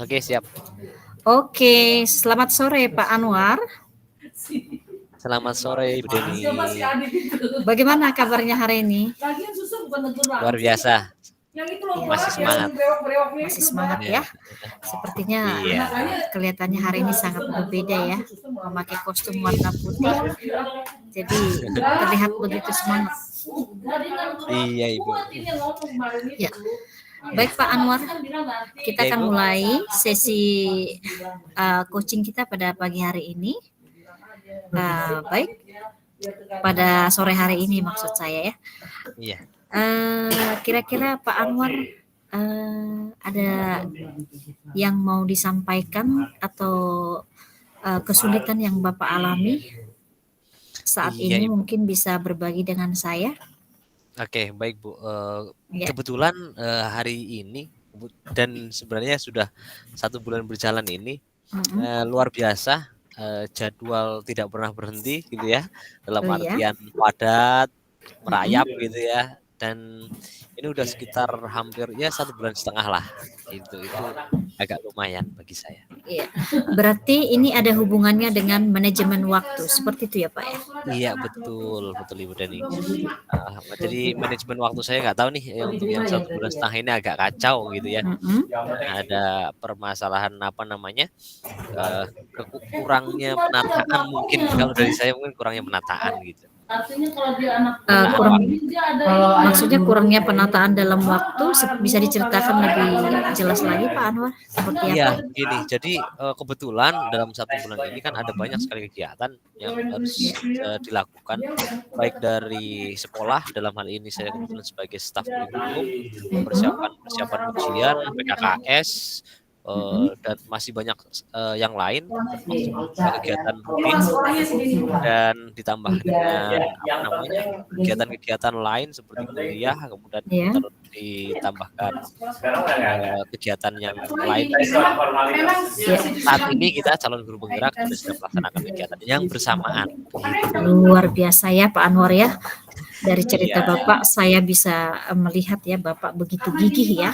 Oke, siap. Oke, selamat sore Pak Anwar. Selamat sore Ibu Deni. Bagaimana kabarnya hari ini? Luar biasa. Masih semangat. Masih semangat Ya. ya. Sepertinya Iya. kelihatannya hari ini sangat berbeda ya. Memakai kostum warna putih. Jadi terlihat begitu semangat. Iya, Ibu. Ya. Baik Pak Anwar, kita Ya, akan Ibu. mulai sesi coaching kita pada pagi hari ini. Baik, pada sore hari ini maksud saya ya. Iya. Kira-kira Pak Anwar ada yang mau disampaikan atau kesulitan yang Bapak alami saat Iya, ini Ibu. mungkin bisa berbagi dengan saya? Oke, baik, Bu. Ya. Kebetulan hari ini dan sebenarnya sudah 1 bulan berjalan ini luar biasa. Jadwal tidak pernah berhenti gitu ya, dalam Oh ya. artian padat, merayap gitu ya. Dan ini udah sekitar hampir ya 1,5 bulan lah. Itu agak lumayan bagi saya. Iya. Berarti ini ada hubungannya dengan manajemen waktu, seperti itu ya Pak ya? Iya, betul betul Ibu Dani. Jadi manajemen waktu saya nggak tahu nih untuk yang 1,5 bulan ini agak kacau gitu ya. Ada permasalahan apa namanya, kurangnya penataan mungkin kalau dari saya mungkin kurangnya penataan gitu. Maksudnya kurangnya penataan dalam waktu, bisa diceritakan lebih jelas lagi Pak Anwar, seperti Iya, apa? gini, jadi kebetulan dalam 1 bulan ini kan ada banyak sekali kegiatan yang harus dilakukan, baik dari sekolah, dalam hal ini saya kebetulan sebagai staf kurikulum, persiapan ujian, PKKS, dan masih banyak yang lain, termasuk juga kegiatan rutin, dan ditambah dengan apa namanya, kegiatan-kegiatan lain seperti kuliah, kemudian Ya. ditambahkan kegiatan yang lain. Saat ini kita calon guru penggerak dan sedang melaksanakan kegiatan yang bersamaan. Luar biasa ya Pak Anwar ya. Dari cerita Iya. Bapak saya bisa melihat ya Bapak begitu gigih ya.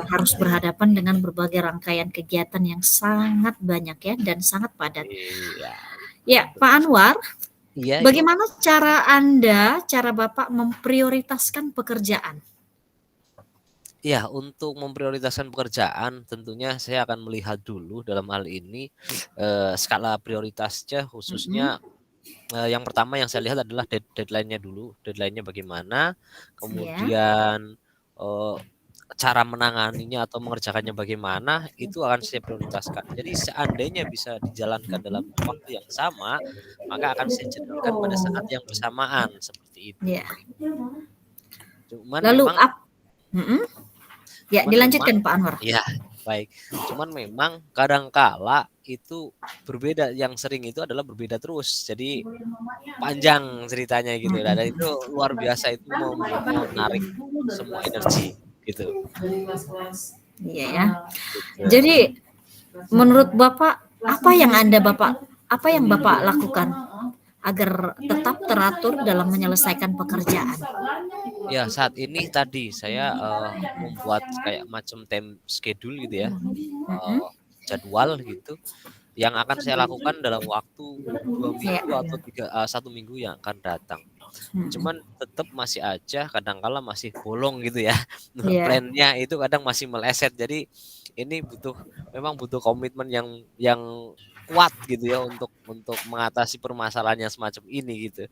Harus berhadapan dengan berbagai rangkaian kegiatan yang sangat banyak ya dan sangat padat. Iya. Ya Pak Anwar, Iya, Ibu. bagaimana cara Bapak memprioritaskan pekerjaan? Ya, untuk memprioritaskan pekerjaan tentunya saya akan melihat dulu dalam hal ini skala prioritasnya khususnya yang pertama yang saya lihat adalah deadline-nya dulu, deadline-nya bagaimana, Ya. kemudian cara menanganinya atau mengerjakannya bagaimana, itu akan saya prioritaskan. Jadi seandainya bisa dijalankan dalam waktu yang sama, maka akan saya jadwalkan pada saat yang bersamaan seperti itu. Ya. Cuman Lalu memang Ya, dilanjutkan Pak Anwar. ya, baik. Cuman memang kadangkala itu berbeda, yang sering itu adalah berbeda terus. Jadi panjang ceritanya gitu. Dan itu luar biasa, itu menarik semua energi gitu. Iya ya. Gitu. Jadi menurut Bapak apa yang Bapak lakukan agar tetap teratur dalam menyelesaikan pekerjaan? Ya, saat ini tadi saya membuat kayak macam time schedule gitu ya. Jadwal gitu yang akan saya lakukan dalam waktu 2 minggu atau 1 minggu yang akan datang. Cuman tetap masih aja kadangkala masih bolong gitu ya. Plan-nya itu kadang masih meleset. Jadi ini memang butuh komitmen yang kuat gitu ya untuk mengatasi permasalahan yang semacam ini gitu.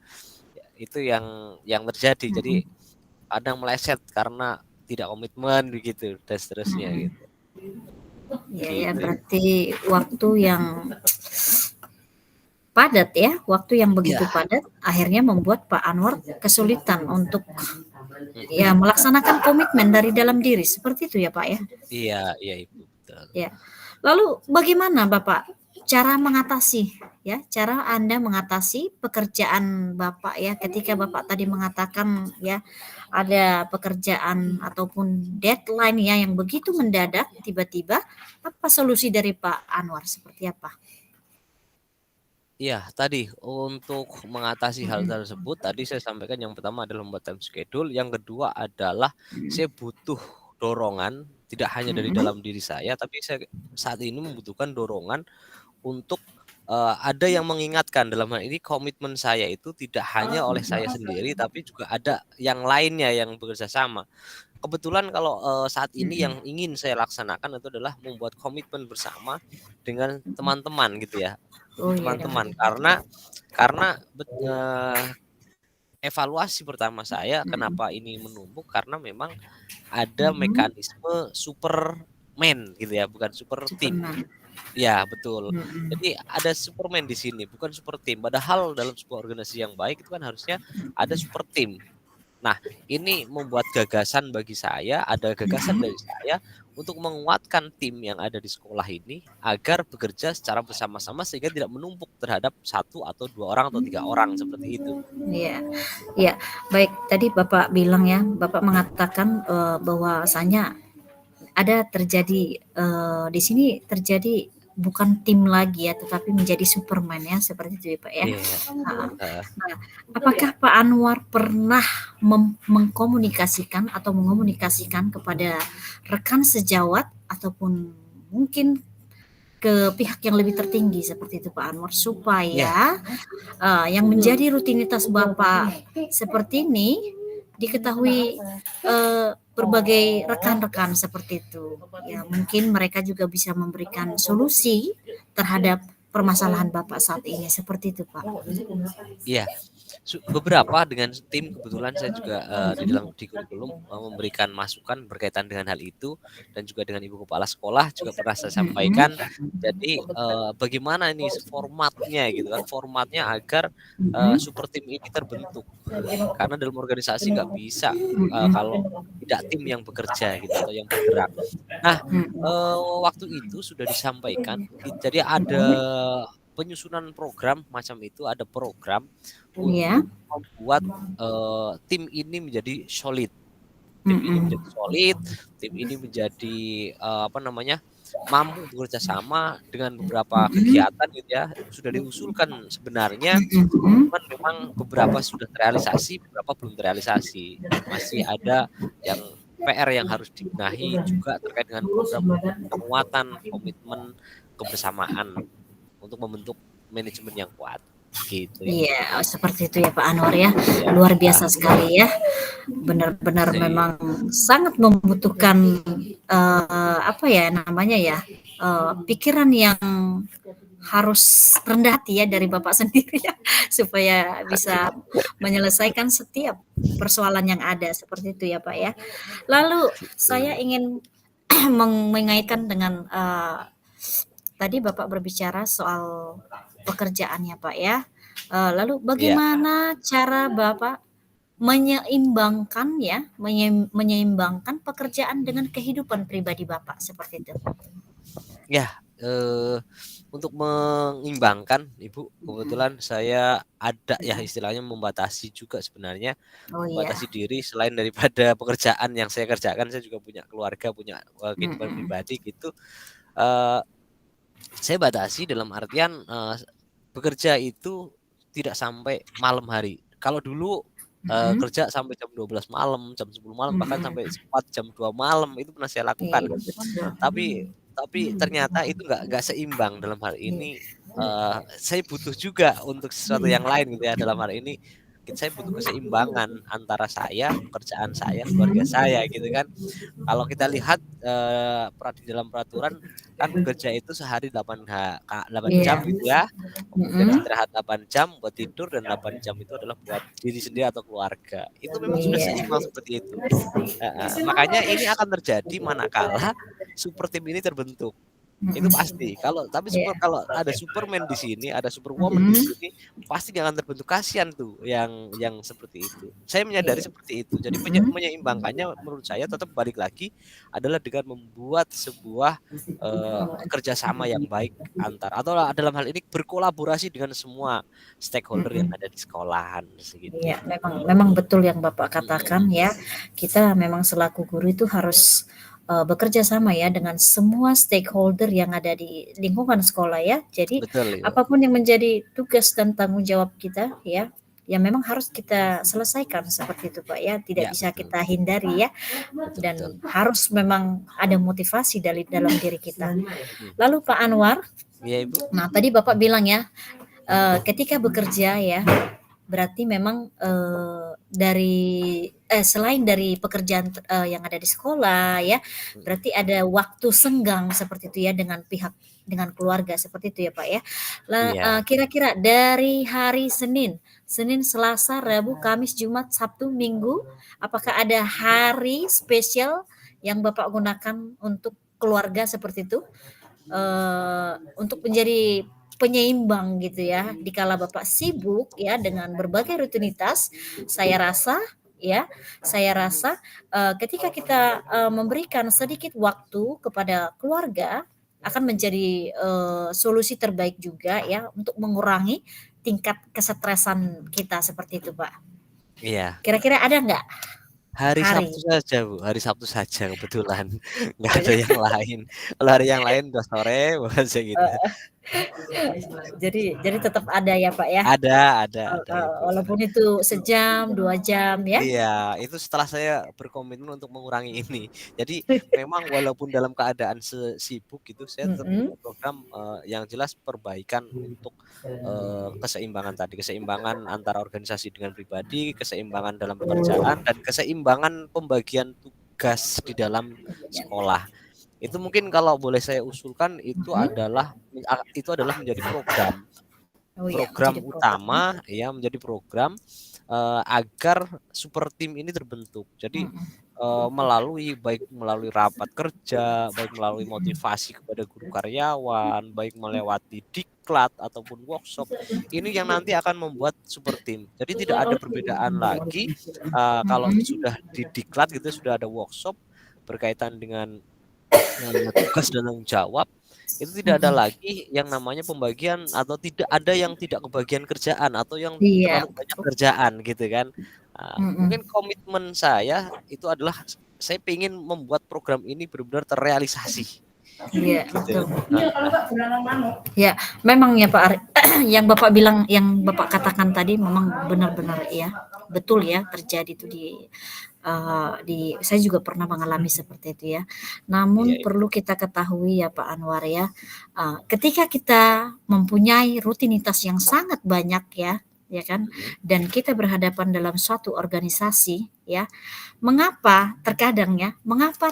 Ya, itu yang terjadi. Jadi kadang meleset karena tidak komitmen begitu dan seterusnya gitu. Ya, berarti waktu yang padat ya, waktu yang begitu padat akhirnya membuat Pak Anwar kesulitan untuk ya melaksanakan komitmen dari dalam diri, seperti itu ya Pak ya? Iya Ibu, betul. Ya. Lalu bagaimana Bapak cara Anda mengatasi pekerjaan Bapak ya, ketika Bapak tadi mengatakan ya ada pekerjaan ataupun deadline ya yang begitu mendadak tiba-tiba, apa solusi dari Pak Anwar, seperti apa? Iya, tadi untuk mengatasi hal tersebut tadi saya sampaikan yang pertama adalah membuat time schedule, yang kedua adalah saya butuh dorongan tidak hanya dari Mhm. dalam diri saya, tapi saya saat ini membutuhkan dorongan untuk ada yang mengingatkan. Dalam hal ini komitmen saya itu tidak hanya oleh saya sendiri, tapi juga ada yang lainnya yang bekerja sama. Kebetulan kalau saat ini Mhm. yang ingin saya laksanakan itu adalah membuat komitmen bersama dengan teman-teman gitu ya, Oh iya dengan teman-teman. Karena evaluasi pertama saya mhm. kenapa ini menumpuk, karena memang ada Mhm. mekanisme Superman gitu ya, bukan super tim. Superman. Ya betul. Mhm. Jadi ada Superman di sini, bukan super tim. Padahal dalam sebuah organisasi yang baik itu kan harusnya ada super tim. Nah, ini membuat gagasan bagi saya, ada gagasan Mhm. dari saya untuk menguatkan tim yang ada di sekolah ini agar bekerja secara bersama-sama sehingga tidak menumpuk terhadap satu atau dua orang atau tiga orang seperti itu. Iya, iya. Baik, tadi Bapak bilang ya, Bapak mengatakan, bahwasanya ada terjadi, di sini terjadi bukan tim lagi ya, tetapi menjadi Superman ya, seperti itu ya, Pak, ya? Iya, Heeh. heeh. Nah, apakah Pak Anwar pernah mengkomunikasikan atau mengomunikasikan kepada rekan sejawat ataupun mungkin ke pihak yang lebih tertinggi seperti itu Pak Anwar, Iya, supaya yang menjadi rutinitas Bapak seperti ini diketahui berbagai rekan-rekan seperti itu. Ya, mungkin mereka juga bisa memberikan solusi terhadap permasalahan Bapak saat ini seperti itu, Pak. iya. Beberapa dengan tim kebetulan saya juga di kurikulum memberikan masukan berkaitan dengan hal itu, dan juga dengan ibu kepala sekolah juga pernah saya Mm-mm. sampaikan. Jadi bagaimana ini formatnya gitu kan, formatnya agar Mm-mm. super tim ini terbentuk. Karena dalam organisasi nggak bisa kalau Mm-mm. tidak tim yang bekerja gitu atau yang bergerak. Nah, Mm-mm. waktu itu sudah disampaikan, jadi ada penyusunan program macam itu, ada program Ya. untuk membuat tim ini menjadi solid. Tim ini menjadi Mm-mm. solid, tim ini menjadi apa namanya, mampu bekerja sama dengan beberapa Mm-mm. kegiatan gitu ya, sudah diusulkan sebenarnya, Mm-mm. cuman memang beberapa sudah terrealisasi, beberapa belum terrealisasi. Masih ada yang PR yang harus dibenahi juga terkait dengan program penguatan komitmen kebersamaan untuk membentuk manajemen yang kuat, gitu ya. Iya, seperti itu ya Pak Anwar ya. Iya, Luar biasa heeh, sekali ya. Benar-benar iya, memang sangat membutuhkan apa ya namanya ya? Pikiran yang harus rendah hati ya dari Bapak sendiri ya supaya bisa menyelesaikan setiap persoalan yang ada seperti itu ya Pak ya. Lalu saya gitu. ingin mengaitkan dengan tadi Bapak berbicara soal pekerjaannya Pak ya. Lalu Iya, bagaimana cara Bapak menyeimbangkan ya, menyeimbangkan pekerjaan dengan kehidupan pribadi Bapak seperti itu? ya, untuk mengimbangkan Ibu, kebetulan saya ada ya istilahnya membatasi juga sebenarnya, Oh membatasi iya, diri selain daripada pekerjaan yang saya kerjakan, saya juga punya keluarga, punya kehidupan mhm, pribadi gitu. Eee, saya batasi dalam artian, bekerja itu tidak sampai malam hari. Kalau dulu, mhm, kerja sampai jam 12 malam, jam 10 malam, bahkan sampai mhm, sempat jam 2 malam itu pernah saya lakukan. iya betul, Tapi ternyata itu nggak seimbang dalam hal ini, iya, saya butuh juga untuk sesuatu yang mhm, lain gitu ya, dalam hal ini saya butuh keseimbangan antara saya, pekerjaan saya, keluarga saya mhm, gitu kan. Kalau kita lihat, di dalam peraturan kan bekerja itu sehari 8 iya, jam gitu ya, kemudian mhm, istirahat 8 jam buat tidur dan 8 jam itu adalah buat diri sendiri atau keluarga. Itu memang sudah iya, seimbang seperti itu. Heeh, makanya ini akan terjadi manakala super tim ini terbentuk. Itu mhm, pasti. iya, Kalau ada Superman di sini, ada Superwoman di mhm, sini, pasti nggak akan terbentuk. Kasihan tuh yang seperti itu. Saya menyadari iya, seperti itu. Jadi mhm, menyeimbangkannya menurut saya tetap balik lagi adalah dengan membuat sebuah kerjasama yang baik atau dalam hal ini berkolaborasi dengan semua stakeholder yang mhm. ada di sekolahan Iya, segitu. memang memang betul yang Bapak katakan Mhm, ya. Kita memang selaku guru itu harus bekerja sama ya dengan semua stakeholder yang ada di lingkungan sekolah ya. Jadi betul Ibu. apapun yang menjadi tugas dan tanggung jawab kita ya, yang memang harus kita selesaikan seperti itu Pak ya, tidak Ya, bisa betul. kita hindari ya, Betul, dan betul. harus memang ada motivasi dari dalam diri kita. Mhm. Lalu Pak Anwar, Iya, Ibu. nah tadi Bapak bilang ya, ketika bekerja ya, berarti memang selain dari pekerjaan yang ada di sekolah ya, Mhm. berarti ada waktu senggang seperti itu ya dengan keluarga seperti itu ya Pak ya. Iya. Kira-kira dari hari Senin, Selasa, Rabu, Kamis, Jumat, Sabtu, Minggu, apakah ada hari spesial yang Bapak gunakan untuk keluarga seperti itu? Untuk menjadi penyeimbang gitu ya, dikala Bapak sibuk ya dengan berbagai rutinitas, saya rasa ya, ketika kita memberikan sedikit waktu kepada keluarga akan menjadi solusi terbaik juga ya untuk mengurangi tingkat kesetresan kita seperti itu, Pak. Iya. Kira-kira ada nggak Hari hari? Sabtu saja, Bu, hari Sabtu saja kebetulan, nggak ada yang lain. Kalau hari yang lain udah sore aja gitu. Jadi tetap ada ya, Pak, ya? Ada itu. Walaupun itu sejam, 2 jam ya? Iya, itu setelah saya berkomitmen untuk mengurangi ini. Jadi memang walaupun dalam keadaan sibuk gitu, saya tetap Mhm, punya program, yang jelas perbaikan untuk, keseimbangan tadi, keseimbangan antara organisasi dengan pribadi, keseimbangan dalam pekerjaan, dan keseimbangan pembagian tugas di dalam sekolah. Itu mungkin kalau boleh saya usulkan mhm. itu adalah menjadi program. Oh ya, Program menjadi program ya? utama ya, menjadi program, agar super tim ini terbentuk. Jadi, Mhm, baik melalui rapat kerja, baik melalui mhm. motivasi kepada guru karyawan, baik melewati diklat ataupun workshop, ini yang nanti akan membuat super tim. Jadi tidak ada perbedaan lagi, kalau sudah di diklat gitu, sudah ada workshop berkaitan dengan tugas dan tanggung jawab, itu tidak ada Mhm. lagi yang namanya pembagian atau tidak ada yang tidak kebagian kerjaan atau yang Iya, terlalu banyak betul. kerjaan gitu kan. Mungkin Mhm. komitmen saya itu adalah saya pengen membuat program ini benar-benar terrealisasi Iya, gitu. betul. Heeh, Ya, memang ya Pak Ari, yang Bapak bilang, yang Bapak katakan tadi memang benar-benar ya, betul ya terjadi itu saya juga pernah mengalami seperti itu ya. iya, Namun iya. perlu kita ketahui ya Pak Anwar ya, ketika kita mempunyai rutinitas yang sangat banyak ya kan, Mhm, dan kita berhadapan dalam suatu organisasi ya, mengapa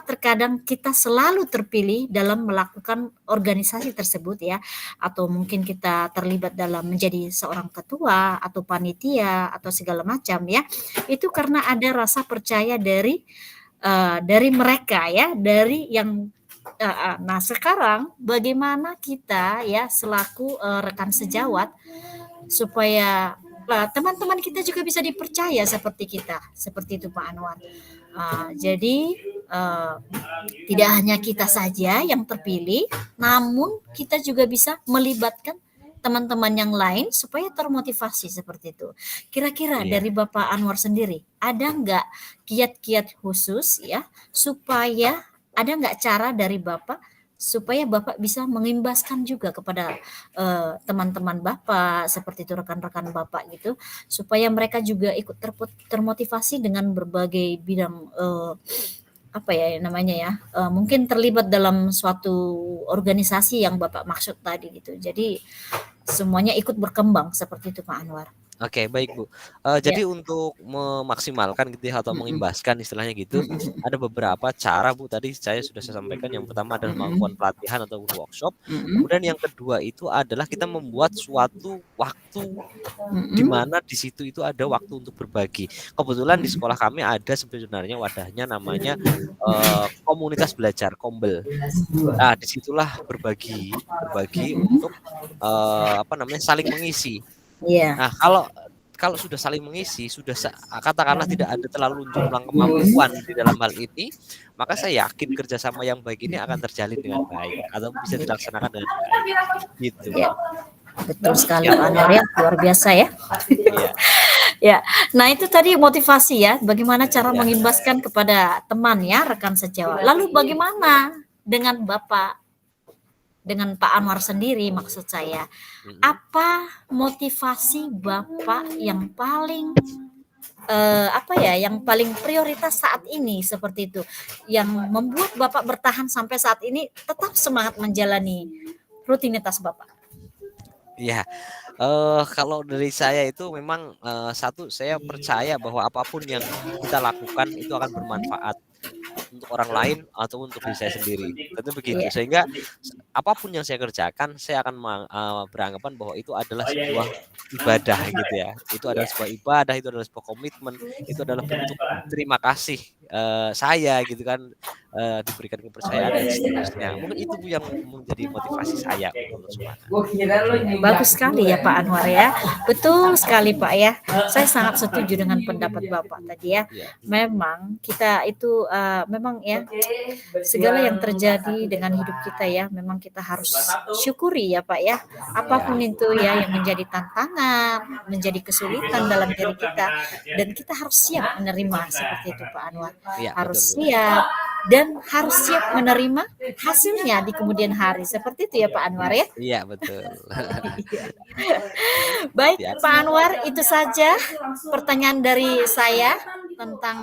terkadang kita selalu terpilih dalam melakukan organisasi tersebut ya, atau mungkin kita terlibat dalam menjadi seorang ketua atau panitia atau segala macam ya, itu karena ada rasa percaya dari mereka ya, dari yang nah sekarang bagaimana kita ya selaku, rekan sejawat supaya teman-teman kita juga bisa dipercaya seperti kita, seperti itu Pak Anwar. Jadi uh, tidak hanya kita saja yang terpilih, namun kita juga bisa melibatkan teman-teman yang lain supaya termotivasi seperti itu. Kira-kira iya. dari Bapak Anwar sendiri, ada nggak kiat-kiat khusus ya supaya ada nggak cara dari Bapak supaya Bapak bisa mengimbaskan juga kepada teman-teman Bapak seperti itu, rekan-rekan Bapak gitu, supaya mereka juga ikut termotivasi dengan berbagai bidang apa ya namanya ya, mungkin terlibat dalam suatu organisasi yang Bapak maksud tadi gitu. Jadi semuanya ikut berkembang seperti itu Pak Anwar. Oke, baik, Bu. Ya. Jadi untuk memaksimalkan gitu ya atau Mhm, mengimbaskan istilahnya gitu, mhm, ada beberapa cara, Bu, tadi saya sudah sampaikan. Yang pertama adalah melakukan mhm, pelatihan ataupun workshop. mhm, Kemudian yang kedua itu adalah kita membuat suatu waktu di mhm, mana di situ itu ada waktu untuk berbagi. Kebetulan di mhm. sekolah kami ada sebenarnya wadahnya namanya, komunitas belajar, Kombel. Nah, disitulah berbagi berbagi Mhm. untuk, apa namanya, saling mengisi. Iya. Nah, kalau kalau sudah saling mengisi, katakanlah tidak ada terlalu jomplang kemampuan di dalam hal ini, maka saya yakin kerjasama yang baik ini akan terjalin dengan baik atau bisa dilaksanakan dengan baik, gitu, Iya, Bu. betul sekali Ya, Pak Anwar ya, luar biasa ya. iya, Ya, nah itu tadi motivasi ya, bagaimana cara iya. mengimbaskan kepada teman ya, rekan sejawat. Lalu bagaimana dengan Bapak dengan Pak Anwar sendiri maksud saya. Mhm. Apa motivasi Bapak yang paling apa ya, yang paling prioritas saat ini seperti itu, yang membuat Bapak bertahan sampai saat ini tetap semangat menjalani rutinitas Bapak? Iya, kalau dari saya itu memang, satu saya percaya bahwa apapun yang kita lakukan itu akan bermanfaat untuk orang lain atau untuk diri saya sendiri, tentu begitu. Iya, Sehingga apapun yang saya kerjakan, saya akan beranggapan bahwa itu adalah sebuah ibadah gitu ya. Itu adalah iya. sebuah ibadah, itu adalah sebuah komitmen, itu adalah bentuk terima kasih, saya gitu kan, diberikan kepercayaan dan seterusnya. Mungkin itu Bu yang menjadi motivasi saya untuk semangat. Bagus sekali ya Pak Anwar ya. Betul sekali Pak ya. Saya sangat setuju dengan pendapat Bapak tadi ya. Iya, Memang kita itu memang ya segala yang terjadi dengan hidup kita ya, memang kita harus syukuri ya Pak ya. Apapun iya, itu ya yang menjadi tantangan, menjadi kesulitan dalam diri kita dan kita harus siap menerima seperti itu Pak Anwar. iya, betul Harus Bu. siap dan harus siap menerima hasilnya di kemudian hari. Seperti itu ya Pak Anwar ya. Iya, betul. Baik Iya, Pak Anwar, itu saja pertanyaan dari saya tentang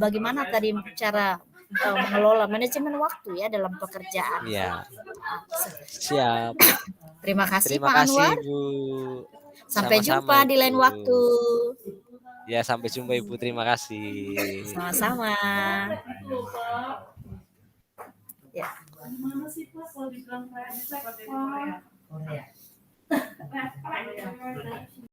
bagaimana tadi cara mengelola manajemen waktu ya dalam pekerjaan. iya, Ah, siap. Terima kasih Terima Pak kasih Anwar. Bu. Sampai Sama-sama jumpa di Ibu. lain waktu. Ya, sampai jumpa Ibu, terima kasih. Sama-sama. Ya.